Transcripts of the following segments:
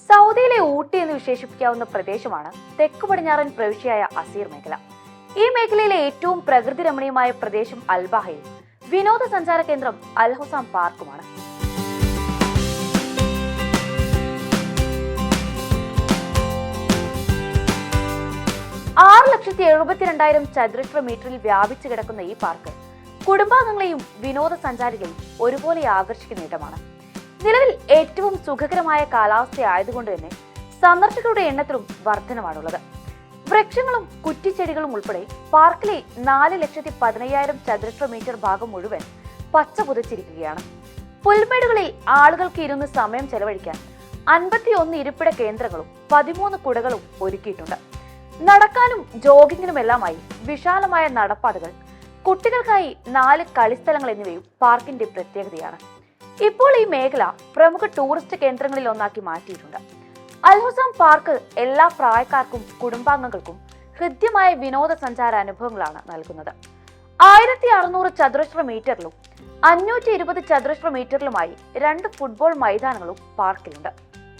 സൗദിയിലെ ഊട്ടി എന്ന് വിശേഷിപ്പിക്കാവുന്ന പ്രദേശമാണ് തെക്കു പടിഞ്ഞാറൻ പ്രവിശ്യയായ അസീർ മേഖല. ഈ മേഖലയിലെ ഏറ്റവും പ്രകൃതി രമണീയമായ പ്രദേശം അൽബാഹയും വിനോദസഞ്ചാര കേന്ദ്രം അൽ ഹുസാം പാർക്കുമാണ്. $6,72,000 ചതുരശ്ര മീറ്ററിൽ വ്യാപിച്ചു കിടക്കുന്ന ഈ പാർക്ക് കുടുംബാംഗങ്ങളെയും വിനോദസഞ്ചാരികളെയും ഒരുപോലെ ആകർഷിക്കുന്ന ഇടമാണ്. നിലവിൽ ഏറ്റവും സുഖകരമായ കാലാവസ്ഥയായതുകൊണ്ട് തന്നെ സന്ദർശകരുടെ എണ്ണത്തിലും വർധനമാണുള്ളത്. വൃക്ഷങ്ങളും കുറ്റിച്ചെടികളും ഉൾപ്പെടെ പാർക്കിലെ 4,15,000 ചതുരശ്ര മീറ്റർ ഭാഗം മുഴുവൻ പച്ച പുതച്ചിരിക്കുകയാണ്. പുൽമേടുകളിൽ ആളുകൾക്ക് ഇരുന്ന് സമയം ചെലവഴിക്കാൻ 51 ഇരിപ്പിട കേന്ദ്രങ്ങളും 13 കുടകളും ഒരുക്കിയിട്ടുണ്ട്. നടക്കാനും ജോഗിങ്ങിനുമെല്ലാമായി വിശാലമായ നടപ്പാതകൾ, കുട്ടികൾക്കായി 4 കളിസ്ഥലങ്ങൾ എന്നിവയും പാർക്കിന്റെ പ്രത്യേകതയാണ്. ഇപ്പോൾ ഈ മേഖല പ്രമുഖ ടൂറിസ്റ്റ് കേന്ദ്രങ്ങളിൽ ഒന്നാക്കി മാറ്റിയിട്ടുണ്ട്. അൽ ഹുസാം പാർക്ക് എല്ലാ പ്രായക്കാർക്കും കുടുംബാംഗങ്ങൾക്കും ഹൃദ്യമായ വിനോദസഞ്ചാര അനുഭവങ്ങളാണ് നൽകുന്നത്. 1,600 ചതുരശ്ര മീറ്ററിലും 520 ചതുരശ്ര മീറ്ററിലുമായി 2 ഫുട്ബോൾ മൈതാനങ്ങളും പാർക്കിലുണ്ട്.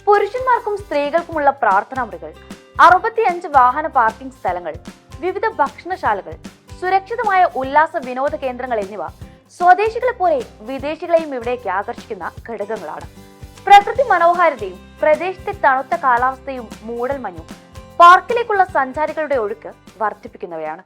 പുരുഷന്മാർക്കും സ്ത്രീകൾക്കുമുള്ള പ്രാർത്ഥനാ മുറികൾ, 65 വാഹന പാർക്കിംഗ് സ്ഥലങ്ങൾ, വിവിധ ഭക്ഷണശാലകൾ, സുരക്ഷിതമായ ഉല്ലാസ വിനോദ കേന്ദ്രങ്ങൾ എന്നിവ സ്വദേശികളെ പോലെ വിദേശികളെയും ഇവിടേക്ക് ആകർഷിക്കുന്ന ഘടകങ്ങളാണ്. പ്രകൃതി മനോഹാരിതയും പ്രദേശത്തെ തണുത്ത കാലാവസ്ഥയും മൂടൽമഞ്ഞും പാർക്കിലേക്കുള്ള സഞ്ചാരികളുടെ ഒഴുക്ക് വർദ്ധിപ്പിക്കുന്നവയാണ്.